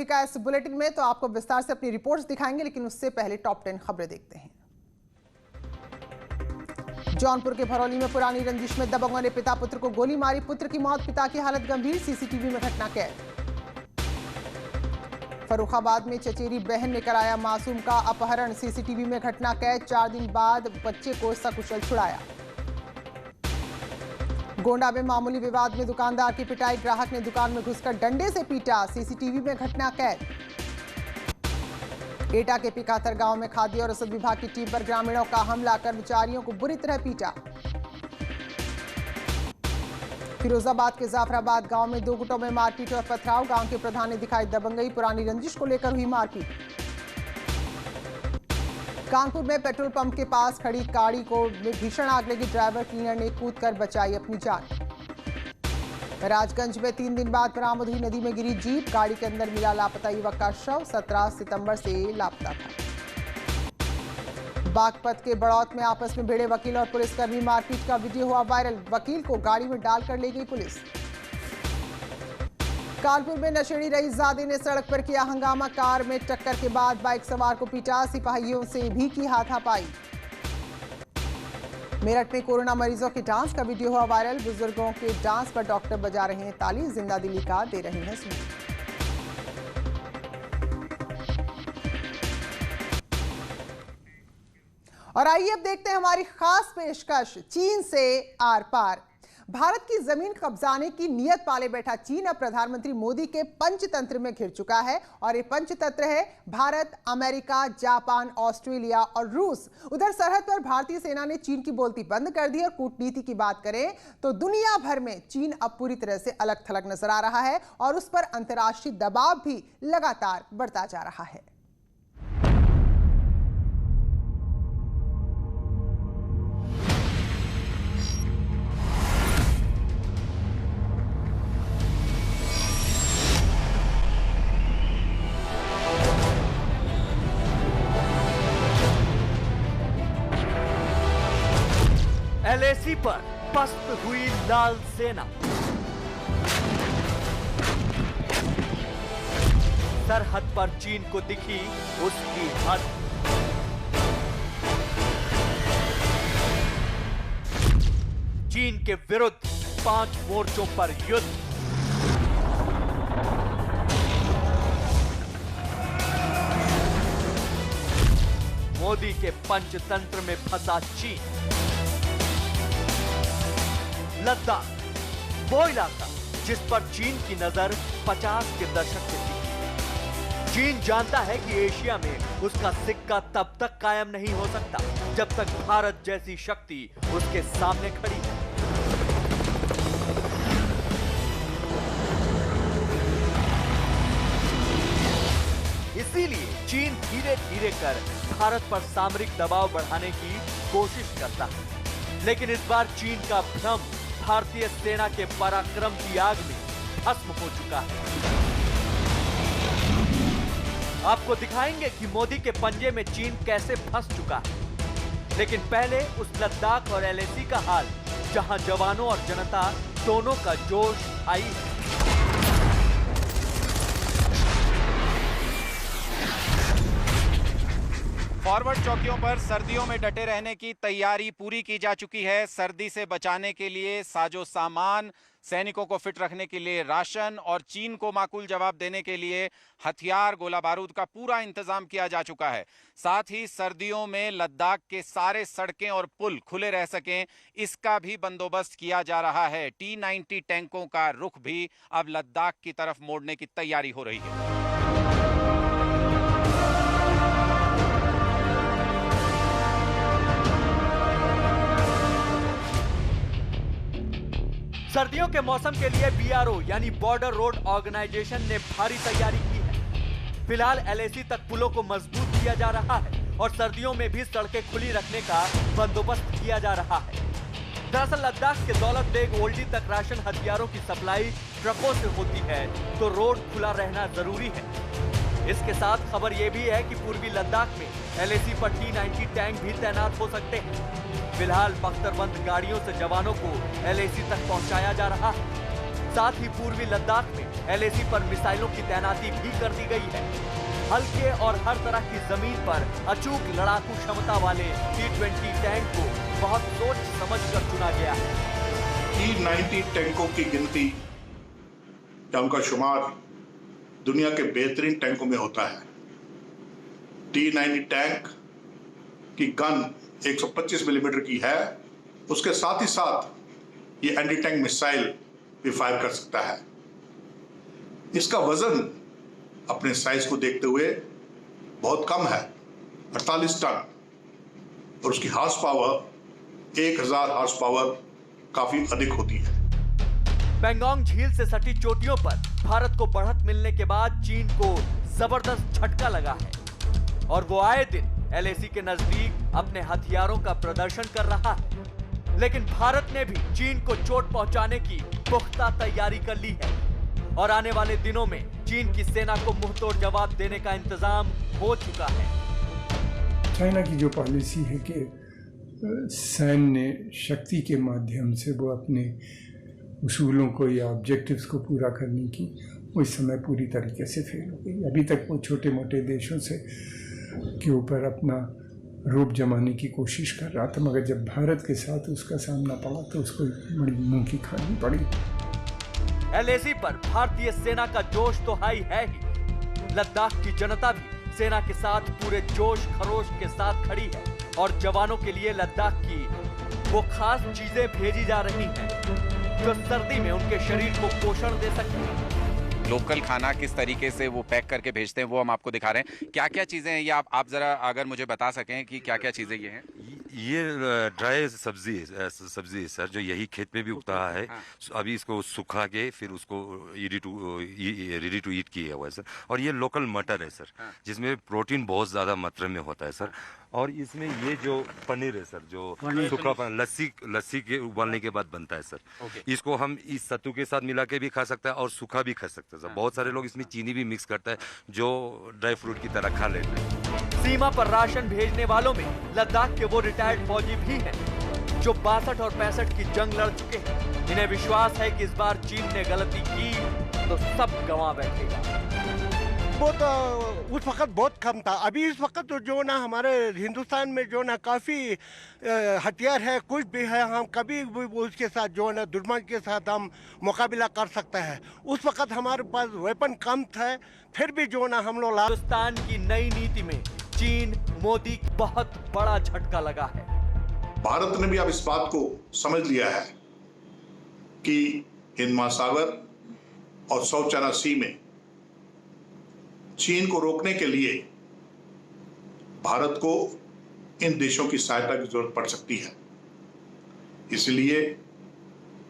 का इस बुलेटिन में तो आपको विस्तार से अपनी रिपोर्ट्स दिखाएंगे, लेकिन उससे पहले टॉप 10 खबरें देखते हैं। जौनपुर के भरौली में पुरानी रंजिश में दबंगों ने पिता पुत्र को गोली मारी, पुत्र की मौत, पिता की हालत गंभीर, सीसीटीवी में घटना कैद। फर्रुखाबाद में चचेरी बहन ने कराया मासूम का अपहरण, सीसीटीवी में घटना कैद, 4 दिन बाद बच्चे को सकुशल छुड़ाया। गोंडा में मामूली विवाद में दुकानदार की पिटाई, ग्राहक ने दुकान में घुसकर डंडे से पीटा, सीसीटीवी में घटना कैद। एटा के पिकातर गांव में खाद्य और रसद विभाग की टीम पर ग्रामीणों का हमला, कर्मचारियों को बुरी तरह पीटा। फिरोजाबाद के जाफराबाद गांव में 2 गुटों में मारपीट और पथराव, गांव के प्रधान ने दिखाई दबंगई, पुरानी रंजिश को लेकर हुई मारपीट। कानपुर में पेट्रोल पंप के पास खड़ी गाड़ी को भीषण आग लगी, ड्राइवर क्लीनर ने कूदकर बचाई अपनी जान। राजगंज में 3 दिन बाद बरामद हुई नदी में गिरी जीप, गाड़ी के अंदर मिला लापता युवक का शव, 17 सितंबर से लापता था। बागपत के बड़ौत में आपस में भिड़े वकील और पुलिसकर्मी, मारपीट का वीडियो हुआ वायरल, वकील को गाड़ी में डालकर ले गई पुलिस। कानपुर में नशेड़ी रईसजादे ने सड़क पर किया हंगामा, कार में टक्कर के बाद बाइक सवार को पीटा, सिपाहियों से भी की हाथापाई। मेरठ में कोरोना मरीजों के डांस का वीडियो हुआ वायरल, बुजुर्गों के डांस पर डॉक्टर बजा रहे हैं ताली, जिंदा दिली का दे रहे हैं सबूत। और आइए अब देखते हैं हमारी खास पेशकश चीन से आर पार। भारत की जमीन कब्जाने की नियत पाले बैठा चीन अब प्रधानमंत्री मोदी के पंचतंत्र में घिर चुका है, और ये पंचतंत्र है भारत, अमेरिका, जापान, ऑस्ट्रेलिया और रूस। उधर सरहद पर भारतीय सेना ने चीन की बोलती बंद कर दी, और कूटनीति की बात करें तो दुनिया भर में चीन अब पूरी तरह से अलग थलग नजर आ रहा है, और उस पर अंतर्राष्ट्रीय दबाव भी लगातार बढ़ता जा रहा है। LAC पर पस्त हुई लाल सेना, सरहद पर चीन को दिखी उसकी हद। चीन के विरुद्ध 5 मोर्चों पर युद्ध। मोदी के पंचतंत्र में फंसा चीन। लद्दाख, वो इलाका जिस पर चीन की नजर 50 के दशक से थी। चीन जानता है कि एशिया में उसका सिक्का तब तक कायम नहीं हो सकता जब तक भारत जैसी शक्ति उसके सामने खड़ी है। इसीलिए चीन धीरे धीरे कर भारत पर सामरिक दबाव बढ़ाने की कोशिश करता है, लेकिन इस बार चीन का भ्रम भारतीय सेना के पराक्रम की आग में भस्म हो चुका है। आपको दिखाएंगे कि मोदी के पंजे में चीन कैसे फंस चुका है, लेकिन पहले उस लद्दाख और LAC का हाल, जहां जवानों और जनता दोनों का जोश आई है। फॉरवर्ड चौकियों पर सर्दियों में डटे रहने की तैयारी पूरी की जा चुकी है। सर्दी से बचाने के लिए साजो सामान, सैनिकों को फिट रखने के लिए राशन और चीन को माकूल जवाब देने के लिए हथियार, गोला बारूद का पूरा इंतजाम किया जा चुका है। साथ ही सर्दियों में लद्दाख के सारे सड़कें और पुल खुले रह सकें, इसका भी बंदोबस्त किया जा रहा है। T-90 टैंकों का रुख भी अब लद्दाख की तरफ मोड़ने की तैयारी हो रही है। सर्दियों के मौसम के लिए BRO यानी बॉर्डर रोड ऑर्गेनाइजेशन ने भारी तैयारी की है। फिलहाल LAC तक पुलों को मजबूत किया जा रहा है और सर्दियों में भी सड़कें खुली रखने का बंदोबस्त किया जा रहा है। दरअसल लद्दाख के दौलत बेग ओल्डी तक राशन हथियारों की सप्लाई ट्रकों से होती है, तो रोड खुला रहना जरूरी है। इसके साथ खबर यह भी है कि पूर्वी लद्दाख में LAC पर T-90 टैंक भी तैनात हो सकते हैं। फिलहाल बख्तरबंद गाड़ियों से जवानों को LAC तक पहुंचाया जा रहा है। साथ ही पूर्वी लद्दाख में LAC पर मिसाइलों की तैनाती भी कर दी गई है। हल्के और हर तरह की जमीन पर अचूक लड़ाकू क्षमता वाले T-20 टैंक को बहुत सोच समझ कर चुना गया है। T-90 टैंकों की गिनती या उनका शुमार दुनिया के बेहतरीन टैंकों में होता है। T-90 टैंक की गन 125 मिलीमीटर की है। उसके साथ ही साथ ये एंटी टैंक मिसाइल भी फायर कर सकता है। इसका वजन अपने साइज को देखते हुए बहुत कम है, 48 टन, और उसकी हार्स पावर 1000 हार्स पावर काफी अधिक होती है। पेंगोंग झील से सटी चोटियों पर भारत को बढ़त मिलने के बाद चीन को जबरदस्त झटका लगा है और वो आए दिन LAC के नजदीक अपने हथियारों का प्रदर्शन कर रहा है। लेकिन भारत ने भी चीन को चोट पहुंचाने की पुख्ता तैयारी कर ली है और आने वाले दिनों में चीन की सेना को मुंहतोड़ जवाब देने का इंतजाम हो चुका है। चाइना की जो पॉलिसी है कि सैन्य शक्ति के माध्यम से वो अपने उसूलों को या ऑब्जेक्टिव्स को पूरा करने की, वो इस समय पूरी तरीके से फेल हो गई। अभी तक वो छोटे मोटे देशों से के ऊपर अपना रूप जमाने की कोशिश कर रहा था, मगर जब भारत के साथ उसका सामना पड़ा तो उसको बड़ी मुंह की खानी पड़ी। LAC पर भारतीय सेना का जोश तो हाई है ही, लद्दाख की जनता भी सेना के साथ पूरे जोश खरोश के साथ खड़ी है और जवानों के लिए लद्दाख की वो खास चीजें भेजी जा रही हैं जो सर्दी में उनके शरीर को पोषण दे सकती हैं। लोकल खाना किस तरीके से वो पैक करके भेजते हैं वो हम आपको दिखा रहे हैं। क्या क्या चीज़ें हैं ये आप ज़रा अगर मुझे बता सकें कि क्या क्या चीज़ें ये हैं। ये ड्राई सब्जी है सर, जो यही खेत में भी उगता है। हाँ। अभी इसको सुखा के फिर उसको रेडी टू ईट किया हुआ है सर। और ये लोकल मटर है सर। हाँ। जिसमें प्रोटीन बहुत ज़्यादा मात्रा में होता है सर। और इसमें ये जो पनीर है सर, जो सूखा लस्सी के उबालने के बाद बनता है सर। इसको हम इस सत्तू के साथ मिला के भी खा सकते हैं और सूखा भी खा सकते हैं सर। बहुत सारे लोग इसमें चीनी भी मिक्स करता है जो ड्राई फ्रूट की तरह खा लेते हैं। सीमा पर राशन भेजने वालों में लद्दाख के वो रिटायर्ड फौजी भी हैं जो 62 और 65 की जंग लड़ चुके हैं। इन्हें विश्वास है कि इस बार चीन ने गलती की तो सब गंवा बैठेगा। वो तो उस वक्त बहुत कम था। अभी इस वक्त तो जो ना हमारे हिंदुस्तान में जो ना काफ़ी हथियार है, कुछ भी है, हम कभी भी उसके साथ जो ना दुश्मन के साथ हम मुकाबला कर सकते हैं। उस वक्त हमारे पास वेपन कम था, फिर भी जो ना हम लोग। हिंदुस्तान की नई नीति में चीन मोदी बहुत बड़ा झटका लगा है। भारत ने भी अब इस बात को समझ लिया है कि हिंद महासागर और साउथ चाइना सी में चीन को रोकने के लिए भारत को इन देशों की सहायता की जरूरत पड़ सकती है। इसलिए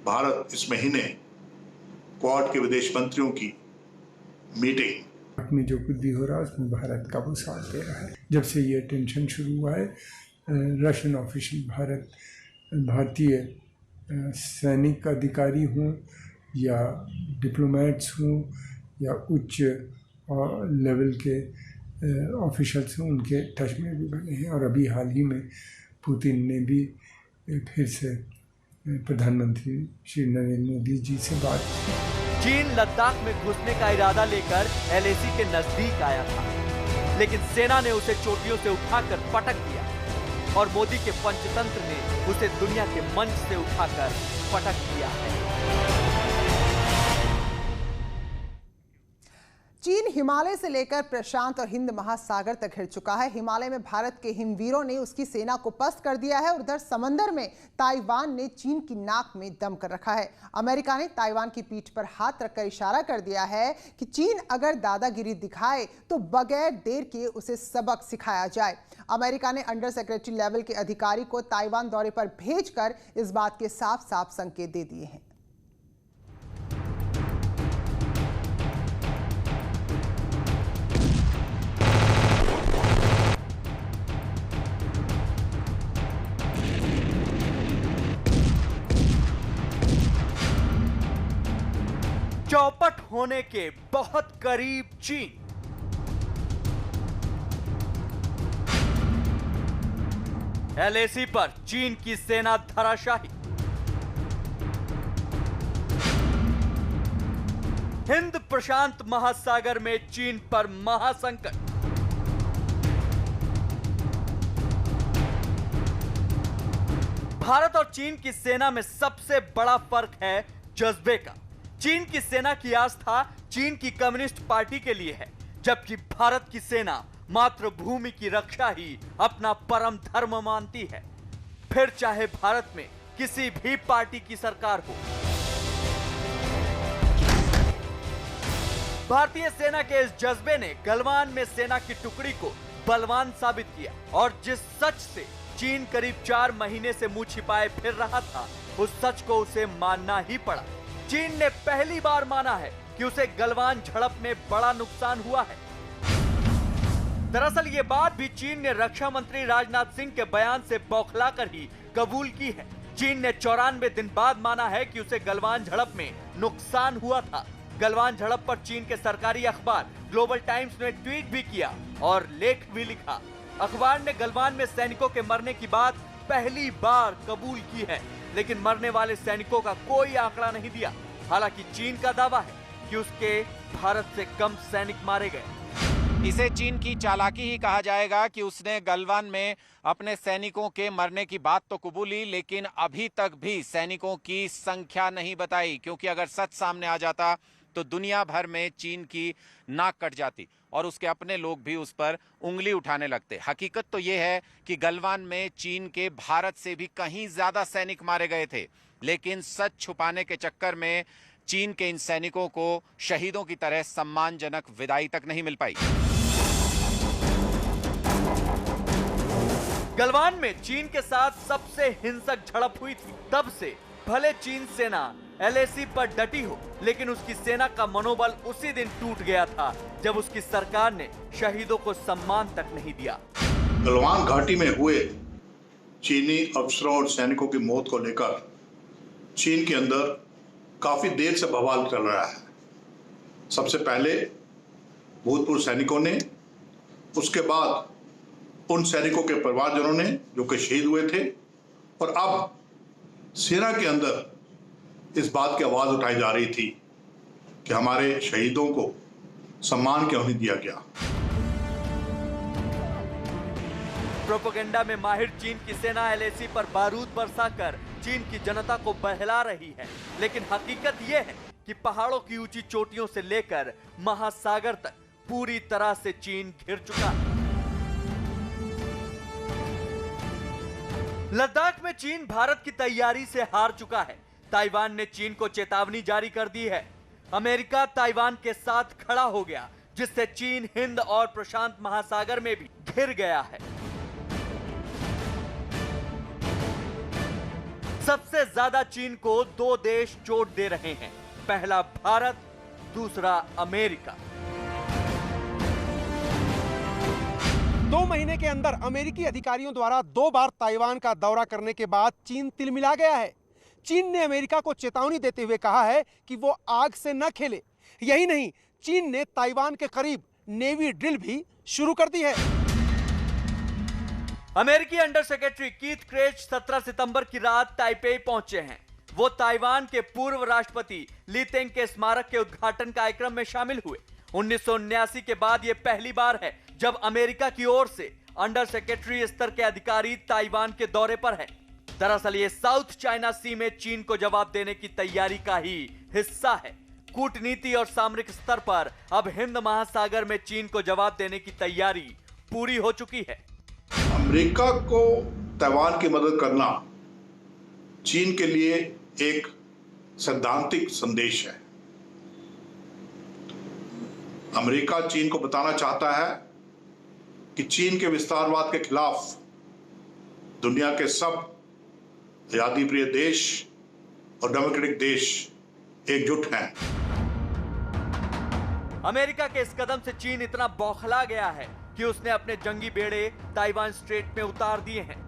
भारत इस महीने क्वाड के विदेश मंत्रियों की मीटिंग में जो कुछ भी हो रहा है उसमें भारत का वो साथ दे रहा है। जब से ये टेंशन शुरू हुआ है, रशियन ऑफिशियल भारतीय सैनिक अधिकारी हों या डिप्लोमेट्स हों या उच्च लेवल के ऑफिशियल्स हों, उनके टच में भी बने हैं। और अभी हाल ही में पुतिन ने भी फिर से प्रधानमंत्री श्री नरेंद्र मोदी जी से बात की। चीन लद्दाख में घुसने का इरादा लेकर LAC के नजदीक आया था, लेकिन सेना ने उसे चोटियों से उठाकर पटक दिया और मोदी के पंचतंत्र ने उसे दुनिया के मंच से उठाकर पटक दिया है। चीन हिमालय से लेकर प्रशांत और हिंद महासागर तक घिर चुका है। हिमालय में भारत के हिमवीरों ने उसकी सेना को पस्त कर दिया है और उधर समंदर में ताइवान ने चीन की नाक में दम कर रखा है। अमेरिका ने ताइवान की पीठ पर हाथ रखकर इशारा कर दिया है कि चीन अगर दादागिरी दिखाए तो बगैर देर किए उसे सबक सिखाया जाए। अमेरिका ने अंडर सेक्रेटरी लेवल के अधिकारी को ताइवान दौरे पर भेजकर इस बात के साफ साफ संकेत दे दिए हैं। चौपट होने के बहुत करीब चीन। LAC पर चीन की सेना धराशाही। हिंद प्रशांत महासागर में चीन पर महासंकट। भारत और चीन की सेना में सबसे बड़ा फर्क है जज्बे का। चीन की सेना की आस्था चीन की कम्युनिस्ट पार्टी के लिए है, जबकि भारत की सेना मातृभूमि की रक्षा ही अपना परम धर्म मानती है, फिर चाहे भारत में किसी भी पार्टी की सरकार हो। भारतीय सेना के इस जज्बे ने गलवान में सेना की टुकड़ी को बलवान साबित किया और जिस सच से चीन करीब 4 महीने से मुंह छिपाए फिर रहा था, उस सच को उसे मानना ही पड़ा। चीन ने पहली बार माना है कि उसे गलवान झड़प में बड़ा नुकसान हुआ है। दरअसल ये बात भी चीन ने रक्षा मंत्री राजनाथ सिंह के बयान से बौखलाकर ही कबूल की है। चीन ने 94 दिन बाद माना है कि उसे गलवान झड़प में नुकसान हुआ था। गलवान झड़प पर चीन के सरकारी अखबार ग्लोबल टाइम्स ने ट्वीट भी किया और लेख भी लिखा। अखबार ने गलवान में सैनिकों के मरने की बात पहली बार कबूल की है, लेकिन मरने वाले सैनिकों का कोई आंकड़ा नहीं दिया। हालांकि चीन का दावा है कि उसके भारत से कम सैनिक मारे गए। इसे चीन की चालाकी ही कहा जाएगा कि उसने गलवान में अपने सैनिकों के मरने की बात तो कबूली, लेकिन अभी तक भी सैनिकों की संख्या नहीं बताई, क्योंकि अगर सच सामने आ जाता तो दुनिया भर में चीन की नाक कट जाती और उसके अपने लोग भी उस पर उंगली उठाने लगते। हकीकत तो यह है कि गलवान में चीन के भारत से भी कहीं ज्यादा सैनिक मारे गए थे, लेकिन सच छुपाने के चक्कर में चीन के इन सैनिकों को शहीदों की तरह सम्मानजनक विदाई तक नहीं मिल पाई। गलवान में चीन के साथ सबसे हिंसक झड़प हुई थी। तब से भले चीन सेना LAC पर डटी हो, लेकिन उसकी सेना का मनोबल उसी दिन टूट गया था जब उसकी सरकार ने शहीदों को सम्मान तक नहीं दिया। गलवान घाटी में हुए चीनी अफसरों और सैनिकों की मौत को लेकर चीन के अंदर काफी देर से बवाल चल रहा है। सबसे पहले भूतपूर्व सैनिकों ने, उसके बाद उन सैनिकों के परिवारजनों ने जो कि शहीद हुए थे, और अब सेना के अंदर इस बात की आवाज उठाई जा रही थी कि हमारे शहीदों को सम्मान क्यों नहीं दिया गया। प्रोपेगेंडा में माहिर चीन की सेना LAC पर बारूद बरसाकर चीन की जनता को बहला रही है, लेकिन हकीकत यह है कि पहाड़ों की ऊंची चोटियों से लेकर महासागर तक पूरी तरह से चीन घिर चुका है। लद्दाख में चीन भारत की तैयारी से हार चुका है। ताइवान ने चीन को चेतावनी जारी कर दी है। अमेरिका ताइवान के साथ खड़ा हो गया, जिससे चीन हिंद और प्रशांत महासागर में भी घिर गया है। सबसे ज्यादा चीन को 2 देश चोट दे रहे हैं, पहला भारत, दूसरा अमेरिका। 2 महीने के अंदर अमेरिकी अधिकारियों द्वारा 2 बार ताइवान का दौरा करने के बाद चीन तिलमिला गया है। चीन ने अमेरिका को चेतावनी देते हुए कहा है कि वो आग से न खेले। यही नहीं, चीन ने ताइवान के करीब नेवी ड्रिल भी शुरू कर दी है। अमेरिकी अंडर सेक्रेटरी कीथ क्रेच 17 सितंबर की रात ताइपेई पहुंचे हैं। वो ताइवान के पूर्व राष्ट्रपति ली तेंग के स्मारक के उद्घाटन कार्यक्रम में शामिल हुए। 1979 के बाद यह पहली बार है जब अमेरिका की ओर से अंडर सेक्रेटरी स्तर के अधिकारी ताइवान के दौरे पर है। दरअसल ये साउथ चाइना सी में चीन को जवाब देने की तैयारी का ही हिस्सा है। कूटनीति और सामरिक स्तर पर अब हिंद महासागर में चीन को जवाब देने की तैयारी पूरी हो चुकी है। अमेरिका को ताइवान की मदद करना चीन के लिए एक सैद्धांतिक संदेश है। अमेरिका चीन को बताना चाहता है कि चीन के विस्तारवाद के खिलाफ दुनिया के सब आजादी प्रिय देश और डेमोक्रेटिक देश एकजुट हैं। अमेरिका के इस कदम से चीन इतना बौखला गया है कि उसने अपने जंगी बेड़े ताइवान स्ट्रेट में उतार दिए हैं।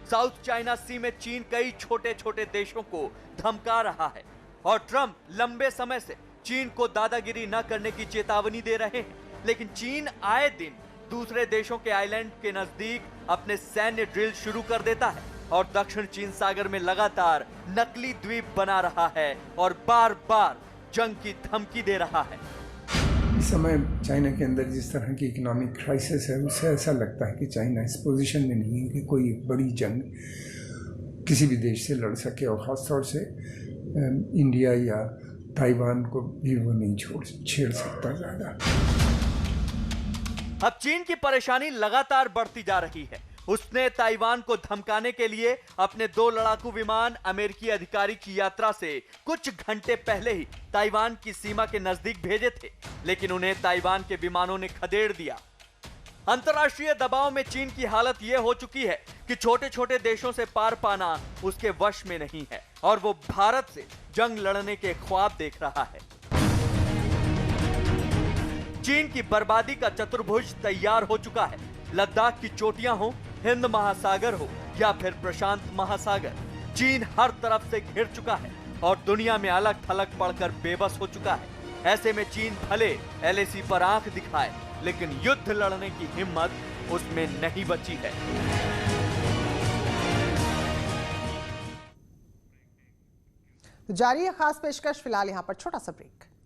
साउथ चाइना सी में चीन कई छोटे छोटे देशों को धमका रहा है और ट्रंप लंबे समय से चीन को दादागिरी न करने की चेतावनी दे रहे हैं, लेकिन चीन आए दिन दूसरे देशों के आइलैंड के नजदीक अपने सैन्य ड्रिल शुरू कर देता है। और दक्षिण चीन सागर में लगातार नकली द्वीप बना रहा है और बार बार जंग की धमकी दे रहा है। इस समय चाइना के अंदर जिस तरह की इकोनॉमिक क्राइसिस है, उससे ऐसा लगता है कि चाइना इस पोजीशन में नहीं है कि कोई बड़ी जंग किसी भी देश से लड़ सके, और ख़ासतौर से इंडिया या ताइवान को भी वो नहीं छेड़ सकता ज़्यादा। अब चीन की परेशानी लगातार बढ़ती जा रही है। उसने ताइवान को धमकाने के लिए अपने 2 लड़ाकू विमान अमेरिकी अधिकारी की यात्रा से कुछ घंटे पहले ही ताइवान की सीमा के नजदीक भेजे थे, लेकिन उन्हें ताइवान के विमानों ने खदेड़ दिया। अंतर्राष्ट्रीय दबाव में चीन की हालत यह हो चुकी है कि छोटे छोटे देशों से पार पाना उसके वश में नहीं है और वो भारत से जंग लड़ने के ख्वाब देख रहा है। चीन की बर्बादी का चतुर्भुज तैयार हो चुका है। लद्दाख की चोटियां हो, हिंद महासागर हो या फिर प्रशांत महासागर, चीन हर तरफ से घिर चुका है और दुनिया में अलग थलग पड़कर बेबस हो चुका है। ऐसे में चीन भले LAC पर आंख दिखाए, लेकिन युद्ध लड़ने की हिम्मत उसमें नहीं बची है। जारी है खास पेशकश, फिलहाल यहां पर छोटा सा ब्रेक।